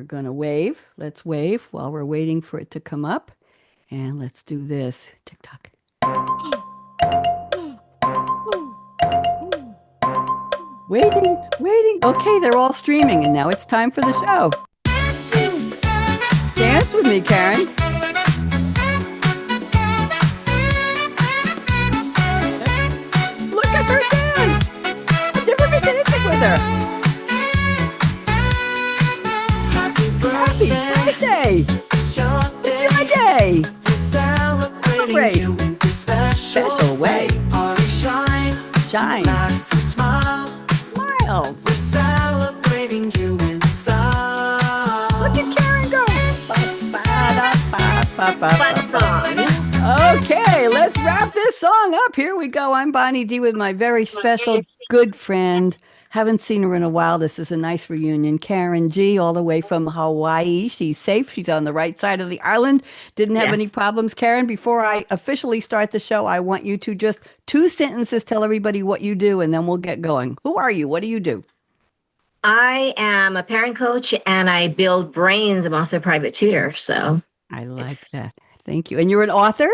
we're going to wave. Let's wave while we're waiting for it to come up. And let's do this. TikTok. Waiting, waiting. Okay, they're all streaming, and now it's time for the show. Dance with me, Karen. Look at her dance. I've never been dancing with her. Happy birthday. It's your day. Celebrate. Special way. Shine. Smile. We're celebrating you in style. Look at Karen go. Okay, let's wrap this song up. Here we go. I'm Bonnie D with my very special good friend. Haven't seen her in a while. This is a nice reunion. Karen G, all the way from Hawaii. She's safe. She's on the right side of the island. Didn't have any problems. Karen, before I officially start the show, I want you to just 2 sentences tell everybody what you do, and then we'll get going. Who are you? What do you do? I am a parent coach, and I build brains. I'm also a private tutor. So I like that. Thank you. And you're an author?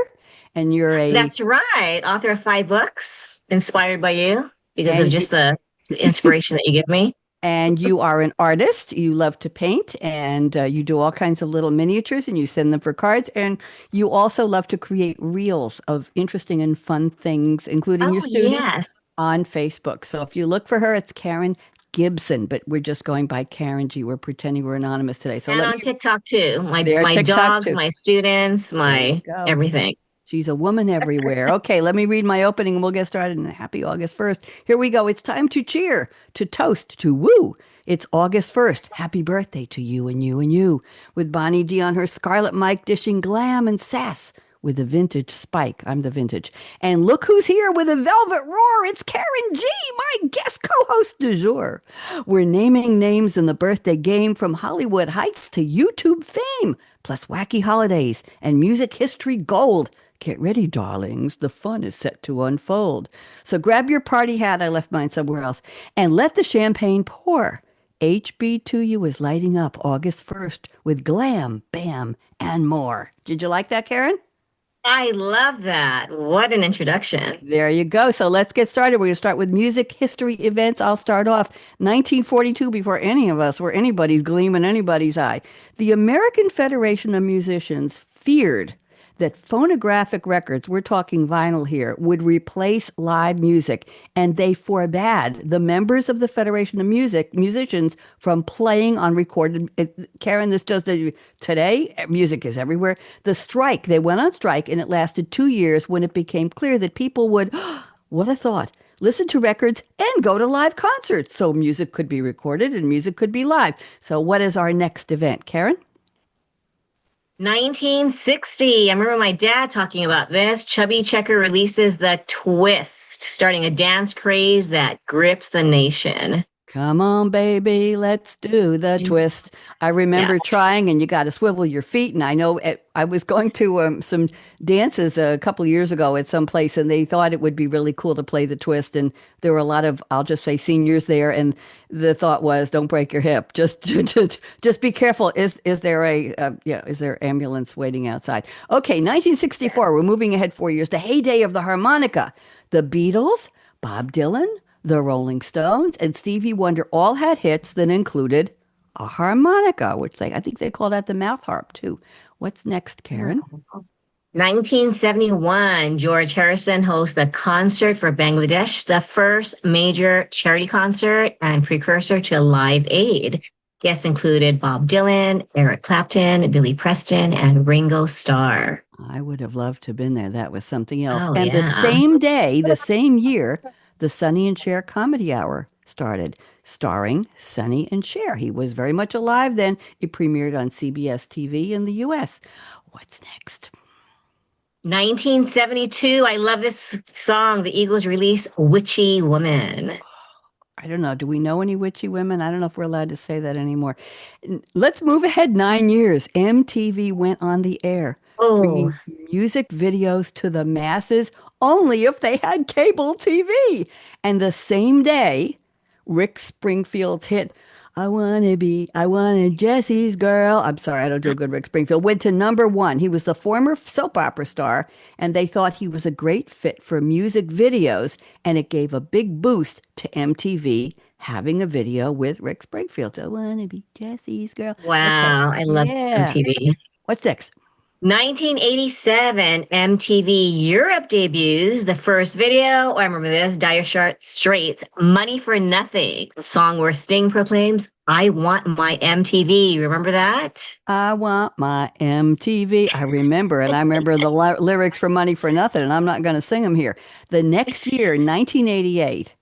And you're a... That's right. Author of 5 books, inspired by you because of just the inspiration that you give me. And you are an artist. You love to paint, and you do all kinds of little miniatures, and you send them for cards. And you also love to create reels of interesting and fun things, including your students on Facebook. So if you look for her, it's Karen Gibson, but we're just going by Karen G. We're pretending we're anonymous today. So and on TikTok too. My dogs, my students, my everything. She's a woman everywhere. Okay, let me read my opening and we'll get started. And happy August 1st. Here we go. It's time to cheer, to toast, to woo. It's August 1st. Happy birthday to you and you and you. With Bonnie D on her scarlet mic dishing glam and sass with the vintage spike. I'm the vintage. And look who's here with a velvet roar. It's Karen G, my guest co-host du jour. We're naming names in the birthday game from Hollywood Heights to YouTube fame, plus wacky holidays and music history gold. Get ready, darlings. The fun is set to unfold. So grab your party hat. I left mine somewhere else. And let the champagne pour. HB2U is lighting up August 1st with glam, bam, and more. Did you like that, Karen? I love that. What an introduction. There you go. So let's get started. We're going to start with music history events. I'll start off 1942, before any of us were anybody's gleam in anybody's eye. The American Federation of Musicians feared that phonographic records, we're talking vinyl here, would replace live music, and they forbade the members of the Federation of Musicians from playing on recorded. Karen, this just today, music is everywhere. The strike, they went on strike, and it lasted 2 years when it became clear that people would, what a thought, listen to records and go to live concerts. So music could be recorded and music could be live. So what is our next event, Karen? 1960. I remember my dad talking about this. Chubby Checker releases The Twist, starting a dance craze that grips the nation. Come on, baby, let's do the twist. I remember trying, and you got to swivel your feet. And I know I was going to some dances a couple of years ago at some place, and they thought it would be really cool to play the twist. And there were a lot of, I'll just say, seniors there. And the thought was, don't break your hip. Just be careful. Is there is there ambulance waiting outside? Okay, 1964. We're moving ahead 4 years. The heyday of the harmonica. The Beatles, Bob Dylan, the Rolling Stones, and Stevie Wonder all had hits that included a harmonica, which I think they call that the mouth harp too. What's next, Karen? 1971, George Harrison hosts the Concert for Bangladesh, the first major charity concert and precursor to Live Aid. Guests included Bob Dylan, Eric Clapton, Billy Preston, and Ringo Starr. I would have loved to have been there. That was something else. The same day, the same year, the Sonny and Cher Comedy Hour started, starring Sonny and Cher. He was very much alive then. It premiered on CBS TV in the U.S. What's next? 1972. I love this song. The Eagles release Witchy Woman. I don't know. Do we know any witchy women? I don't know if we're allowed to say that anymore. Let's move ahead 9 years. MTV went on the air, bringing music videos to the masses only if they had cable TV. And the same day, Rick Springfield's hit I wanna Jesse's girl. I'm sorry, I don't do a good Rick Springfield. Went to number one. He was the former soap opera star, and they thought he was a great fit for music videos, and it gave a big boost to MTV having a video with Rick Springfield. I wanna be Jesse's girl. Okay, Wow, I love yeah. MTV. What's next? 1987, MTV Europe debuts the first video. Oh, I remember this. Straits, Money for Nothing, a song where Sting proclaims, I want my MTV. Remember that? I want my MTV. I remember, and I remember the lyrics for Money for Nothing, and I'm not going to sing them here. The next year, 1988,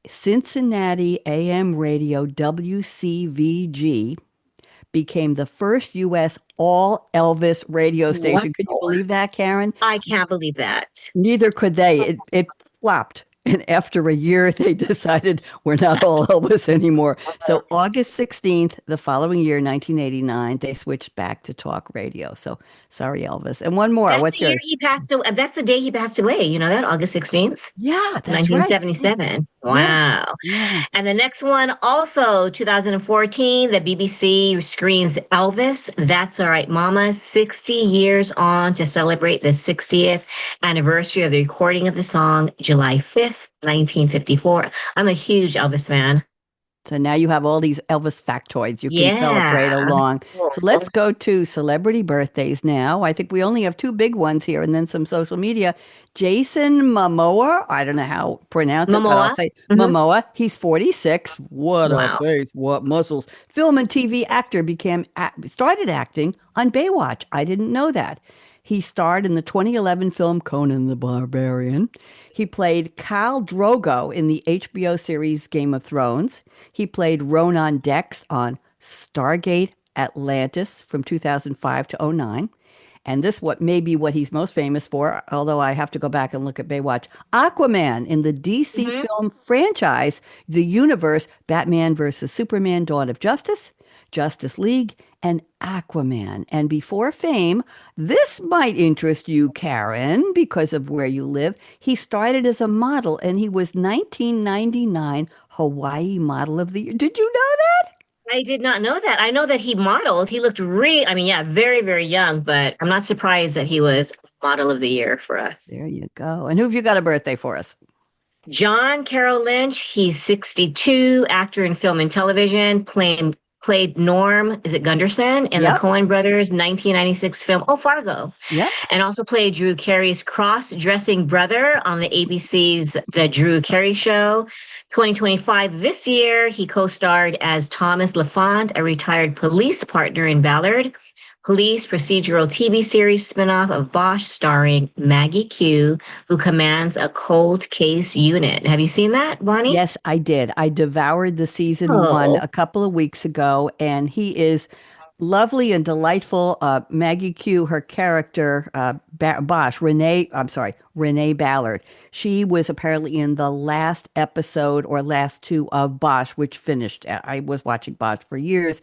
Cincinnati AM radio WCVG became the first U.S. all Elvis radio What? station. Could you believe that, Karen? I can't believe that. Neither could they. It flopped. And after a year, they decided we're not all Elvis anymore. So August 16th, the following year, 1989, they switched back to talk radio. So sorry, Elvis. And one more. That's What's the year yours? he passed away. That's the day he passed away. You know that? August 16th, Yeah, that's right. Thanks. 1977. Yeah, Wow. yeah. And the next one, also 2014, the BBC screens Elvis, That's All Right Mama, 60 years on to celebrate the 60th anniversary of the recording of the song, July 5th, 1954. I'm a huge Elvis fan. So now you have all these Elvis factoids you can celebrate Yeah. along. So let's go to celebrity birthdays now. I think we only have two big ones here and then some social media. Jason Momoa, I don't know how to pronounce it, but I'll Momoa. say Mhm. Momoa. He's 46. What a Wow. face, what muscles. Film and TV actor started acting on Baywatch. I didn't know that. He starred in the 2011 film Conan the Barbarian. He played Khal Drogo in the HBO series Game of Thrones. He played Ronan Dex on Stargate Atlantis from 2005 to '09. And this what may be what he's most famous for, although I have to go back and look at Baywatch. Aquaman in the DC Mhm. film franchise, the universe, Batman versus Superman, Dawn of Justice, Justice League, and Aquaman. And before fame, this might interest you, Karen, because of where you live. He started as a model and he was 1999 Hawaii Model of the Year. Did you know I did not know that. I know that he modeled. He looked I mean, yeah, very, very young, but I'm not surprised that he was model of the year for there us. you go. And who have you got a birthday for us? John Carroll Lynch, he's 62, actor in film and television, played Norm, is it Gunderson, in the Yep, Coen Brothers 1996 film, Oh, Fargo, yep. and also played Drew Carey's cross-dressing brother on the ABC's The Drew Carey Show. 2025, this year, he co-starred as Thomas LaFont, a retired police partner in Ballard. Police procedural TV series spinoff of Bosch starring Maggie Q, who commands a cold case unit. Have you seen that, Bonnie? Yes, I did. I devoured the season one Oh, a couple of weeks ago, and he is lovely and delightful. Maggie Q, her character, Bosch, I'm sorry, Renee Ballard. She was apparently in the last episode or last two of Bosch, which finished. I was watching Bosch for years.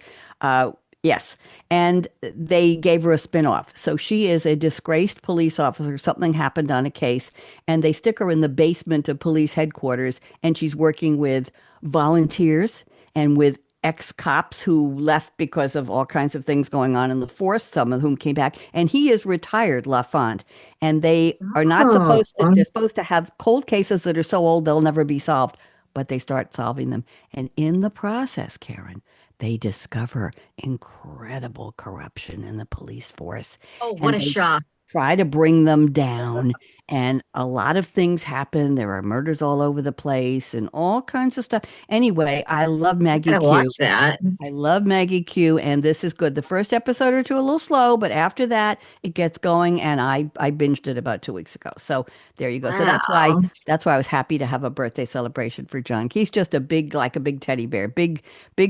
Yes, and they gave her a spinoff. So she is a disgraced police officer. Something happened on a case, and they stick her in the basement of police headquarters, and she's working with volunteers and with ex-cops who left because of all kinds of things going on in the force, some of whom came back, and he is retired, Lafont. And they are not oh, supposed to, they're supposed to have cold cases that are so old they'll never be solved, but they start solving them. And in the process, Karen, they discover incredible corruption in the police force, oh, what and a they shock. try to bring them down. And a lot of things happen. There are murders all over the place and all kinds of stuff. Anyway, I love I Maggie gotta Q. watch that. I love Maggie Q, and this is good. The first episode or two a little slow, but after that it gets going, and I binged it about 2 weeks ago. So there you go. So Wow. that's why I was happy to have a birthday celebration for John. He's just a big, like a big teddy bear, big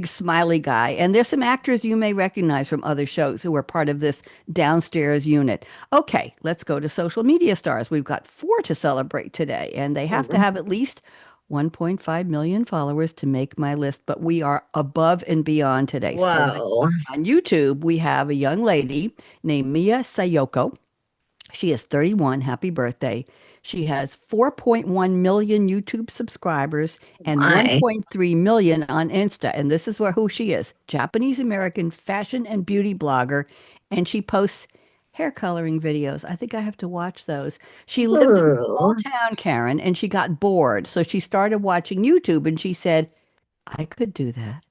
smiley guy. And there's some actors you may recognize from other shows who are part of this downstairs unit. Okay, let's go to social media stars. We've got four to celebrate today, and they have to Mhm. have at least 1.5 million followers to make my list, but we are above and beyond today. So Whoa. on YouTube, we have a young lady named Mia Sayoko. She is 31. Happy birthday. She has 4.1 million YouTube subscribers and My. 1.3 million on Insta. And this is who she is. Japanese American fashion and beauty blogger. And she posts hair coloring videos. I think I have to watch those. She lived in a small Ooh. town, Karen, and she got bored. So she started watching YouTube and she said, I could do that.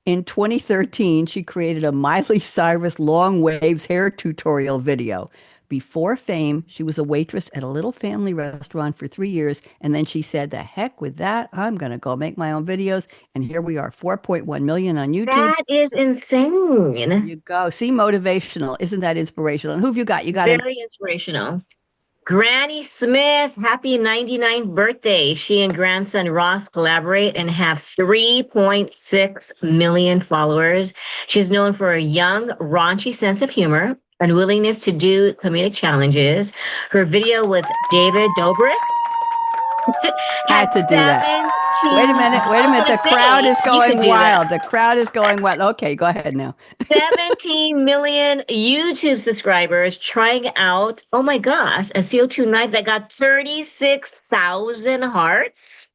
In 2013, she created a Miley Cyrus long waves hair tutorial video. Before fame, she was a waitress at a little family restaurant for 3 years, and then she said, "The heck with that! I'm gonna go make my own videos." And here we are, 4.1 million on YouTube. That is There insane. you go. See, motivational. Isn't that inspirational? And who have you got? You got an Very inspirational. Granny Smith, happy 99th birthday. She and grandson Ross collaborate and have 3.6 million followers. She's known for a young, raunchy sense of humor and willingness to do comedic challenges. Her video with David Dobrik had has to do that. 17. Wait I a was minute. gonna The crowd say is you could going do that. wild. The crowd is going wild. Okay, go ahead now. 17 million YouTube subscribers trying out, oh my gosh, a CO2 knife that got 36,000 hearts.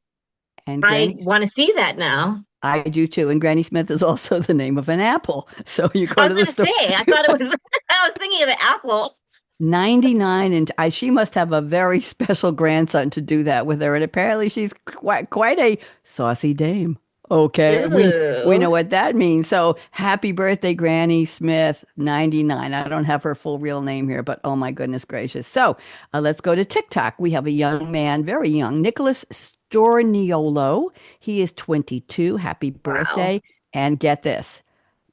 And I Granny, want to see that now. I do too. And Granny Smith is also the name of an apple. So you I go was to the going to store. say, I thought it was, I was thinking of an apple. 99 and she must have a very special grandson to do that with her and apparently she's quite a saucy dame. Okay, we Ooh. know what that means. So happy birthday, Granny Smith, 99. I don't have her full real name here, but oh my goodness gracious. So let's go to TikTok. We have a young man, very young, Nicholas Storniolo. He is 22. Happy Wow. birthday. And get this.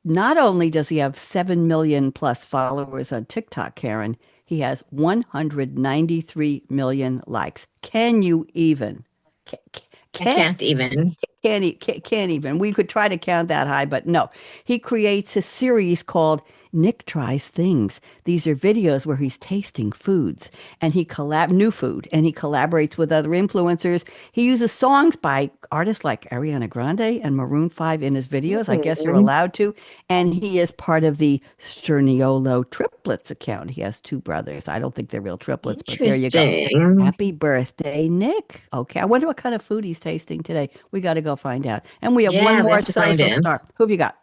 Not only does he have 7 million plus followers on TikTok, Karen, he has 193 million likes. Can you even? Can, I can, can't even. can't even. We could try to count that high, but no. He creates a series called Nick Tries Things. These are videos where he's tasting foods and he new food and he collaborates with other influencers. He uses songs by artists like Ariana Grande and Maroon 5 in his videos. I guess you're Hmm. allowed to. And he is part of the Sterniolo triplets account. He has two brothers. I don't think they're real triplets, but there you go. Interesting. Happy birthday, Nick. Okay, I wonder what kind of food he's tasting today. We got to go find out. And we have one Yeah, we more have to find social him. star. Who have you got?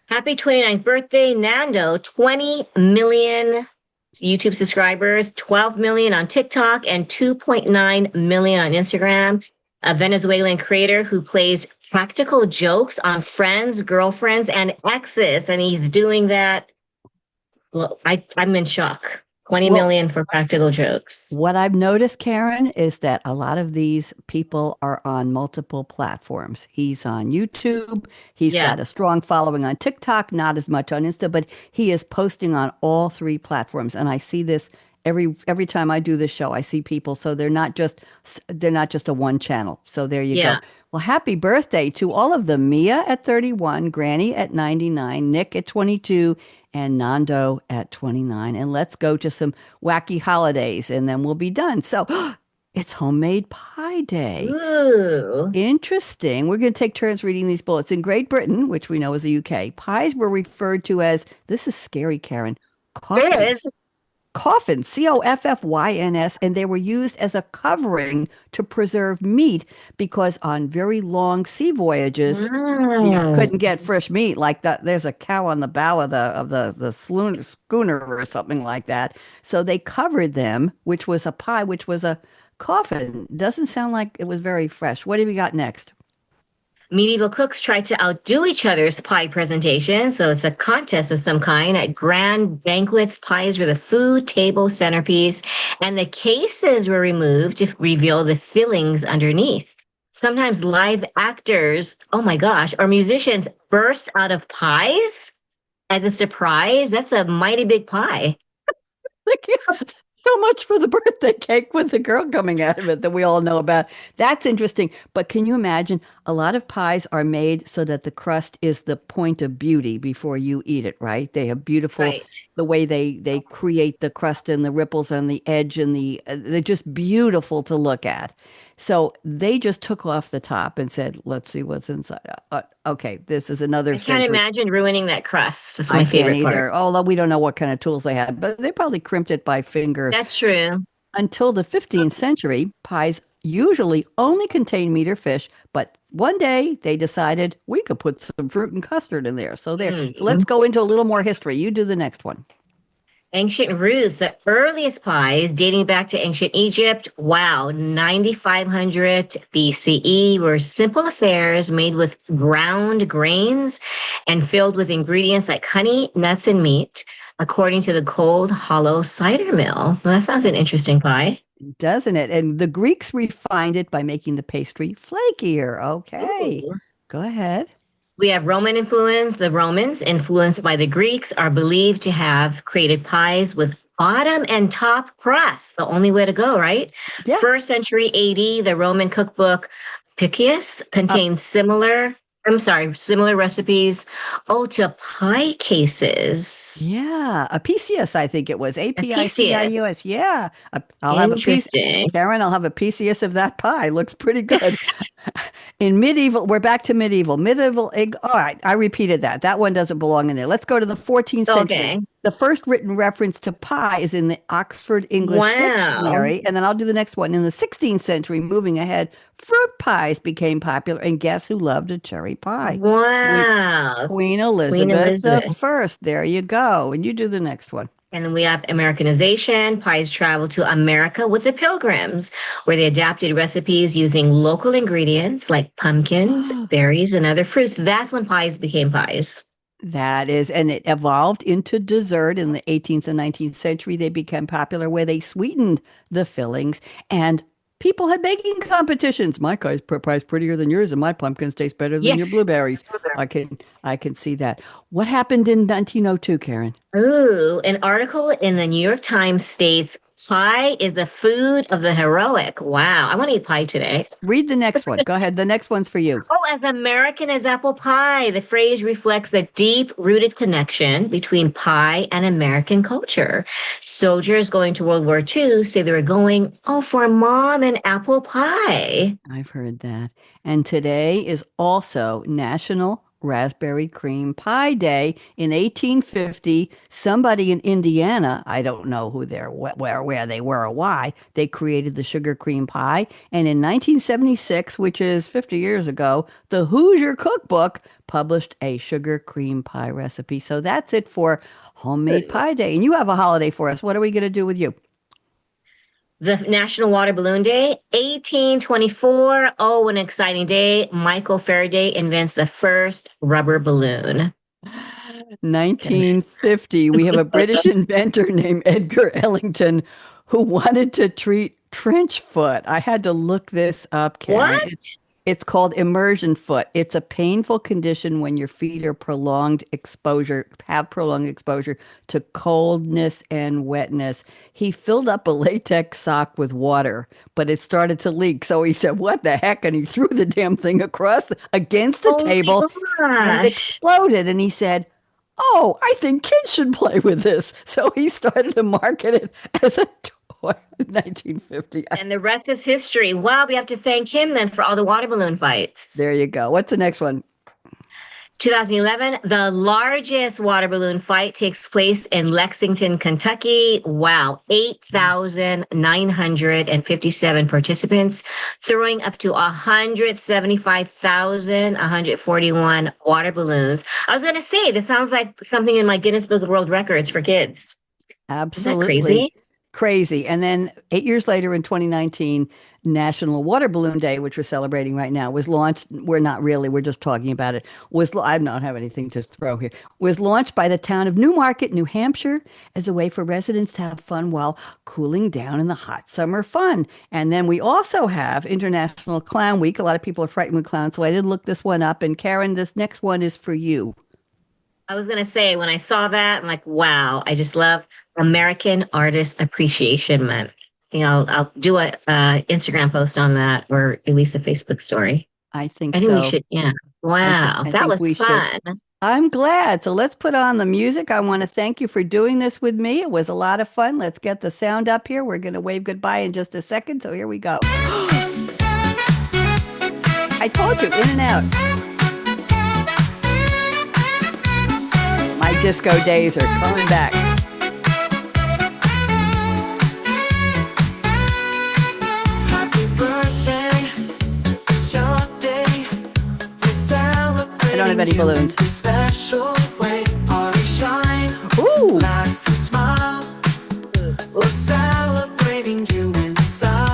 Happy 29th birthday, Nando. 20 million YouTube subscribers, 12 million on TikTok, and 2.9 million on Instagram. A Venezuelan creator who plays practical jokes on friends, girlfriends, and exes. And he's doing that. Well, I'm in shock. 20 Well, million for practical jokes. what I've noticed, Karen, is that a lot of these people are on multiple platforms. He's on YouTube. He's Yeah, got a strong following on TikTok, not as much on Insta, but he is posting on all three platforms. And I see this every time I do this show. I see people, so they're not just a one channel. So there you go. yeah. Well, happy birthday to all of them. Mia at 31, Granny at 99, Nick at 22, and Nando at 29. And let's go to some wacky holidays and then we'll be done. So it's homemade pie day. Ooh. Interesting. We're going to take turns reading these bullets. In Great Britain, which we know is the UK, pies were referred to as, this is scary, Karen, It is. coffins. Coffins, Coffyns, and they were used as a covering to preserve meat because on very long sea voyages, you couldn't Mm. get fresh meat like that. There's a cow on the bow of the schooner or something like that. So they covered them, which was a pie, which was a coffin. Doesn't sound like it was very fresh. What have you got next? Medieval cooks try to outdo each other's pie presentation, so it's a contest of some kind. At grand banquets, pies were the food table centerpiece, and the cases were removed to reveal the fillings underneath. Sometimes live actors, oh my gosh, or musicians burst out of pies as a surprise. That's a mighty big pie. Like, yeah, so much for the birthday cake with the girl coming out of it that we all know about. That's interesting. But can you imagine? A lot of pies are made so that the crust is the point of beauty before you eat it, right? They have beautiful, Right. the way they create the crust and the ripples on the edge and they're just beautiful to look at. So they just took off the top and said, let's see what's inside. Okay, this is another I can't century. imagine ruining that crust. That's I my can't favorite part. either, although we don't know what kind of tools they had, but they probably crimped it by finger. That's true. Until the 15th century, pies usually only contained meat or fish, but one day they decided we could put some fruit and custard in there. So there. So let's Mm. go into a little more history. You do the next one. Ancient roots, the earliest pies dating back to ancient Egypt. Wow, 9500 BCE were simple affairs made with ground grains and filled with ingredients like honey, nuts, and meat, according to the Cold Hollow Cider Mill. Well, that sounds an interesting pie. Doesn't it? And the Greeks refined it by making the pastry flakier. Okay. Ooh. Go ahead. We have Roman influence. The Romans, influenced by the Greeks, are believed to have created pies with bottom and top crust. The only way to go, right? Yeah. First century AD, the Roman cookbook Piccius Uh, contains similar recipes. Oh, to pie cases. yeah. Apicius, I think it was. Apicius. Apicius. Yeah. I'll have a piece. Interesting. Karen, I'll have a Apicius of that pie. Looks pretty good. In medieval, we're back to medieval. Medieval egg. All right, I repeated that. That one doesn't belong in there. Let's go to the 14th century. Okay. The first written reference to pie is in the Oxford English Wow. Dictionary. And then I'll do the next one. In the 16th century, moving ahead, fruit pies became popular. And guess who loved a cherry pie? Que- Wow. Queen Queen Elizabeth the Elizabeth. First. There you go. And you do the next one. And then we have Americanization. Pies traveled to America with the Pilgrims, where they adapted recipes using local ingredients like pumpkins, berries, and other fruits. That's when pies became pies. That is, and it evolved into dessert in the 18th and 19th century. They became popular where they sweetened the fillings, and people had baking competitions. My pie's prettier than yours, and my pumpkins taste better than Yeah. your blueberries. I can see that. What happened in 1902, Karen? Ooh, an article in the New York Times states pie is the food of the heroic. Wow. I want to eat pie today. Read the next one. Go ahead. The next one's for you. Oh, as American as apple pie, the phrase reflects the deep rooted connection between pie and American culture. Soldiers going to World War II say they were going, oh, for mom and apple pie. I've heard that. And today is also National Raspberry Cream Pie Day. In 1850, somebody in Indiana, I don't know who they're, where they were or why, they created the sugar cream pie. And in 1976, which is 50 years ago, the Hoosier Cookbook published a sugar cream pie recipe. So that's it for Homemade Pie Day. And you have a holiday for us. What are we going to do with you? The National Water Balloon Day, 1824. Oh, an exciting day. Michael Faraday invents the first rubber balloon. 1950, we have a British inventor named Edgar Ellington who wanted to treat trench foot. I had to look this up, Karen. What? It's called immersion foot. It's a painful condition when your feet are have prolonged exposure to coldness and wetness. He filled up a latex sock with water, but it started to leak. So he said, "What the heck?" And he threw the damn thing against the Oh table my and it gosh. exploded. And he said, "Oh, I think kids should play with this." So he started to market it as a toy in 1950. And the rest is history. Wow, we have to thank him then for all the water balloon fights. There you go. What's the next one? 2011, the largest water balloon fight takes place in Lexington, Kentucky. Wow, 8,957 participants, throwing up to 175,141 water balloons. I was going to say, this sounds like something in my Guinness Book of World Records for kids. Isn't that Absolutely crazy? crazy. And then 8 years later in 2019, National Water Balloon Day, which we're celebrating right now, was launched. We're not really, we're just talking about it. I don't have anything to throw here. Was launched by the town of Newmarket, New Hampshire, as a way for residents to have fun while cooling down in the hot summer fun. And then we also have International Clown Week. A lot of people are frightened with clowns, so I did look this one up. And Karen, this next one is for you. I was going to say, when I saw that, I'm like, wow, I just love American Artist Appreciation Month. I'll do a Instagram post on that or at least a Facebook story. I think I think we so. should, yeah. I think Wow, I that think was we should. fun. I'm glad. So let's put on the music. I want to thank you for doing this with me. It was a lot of fun. Let's get the sound up here. We're going to wave goodbye in just a second. So here we go. I told you, in and out. My disco days are coming back. Happy birthday, it's your day. We're celebrating I don't have any balloons. you in a special way. Party shine, Ooh. laugh and smile. We're celebrating you in style.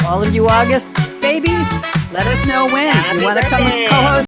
All of you August babies, let us know when. Happy You want to come birthday. co-host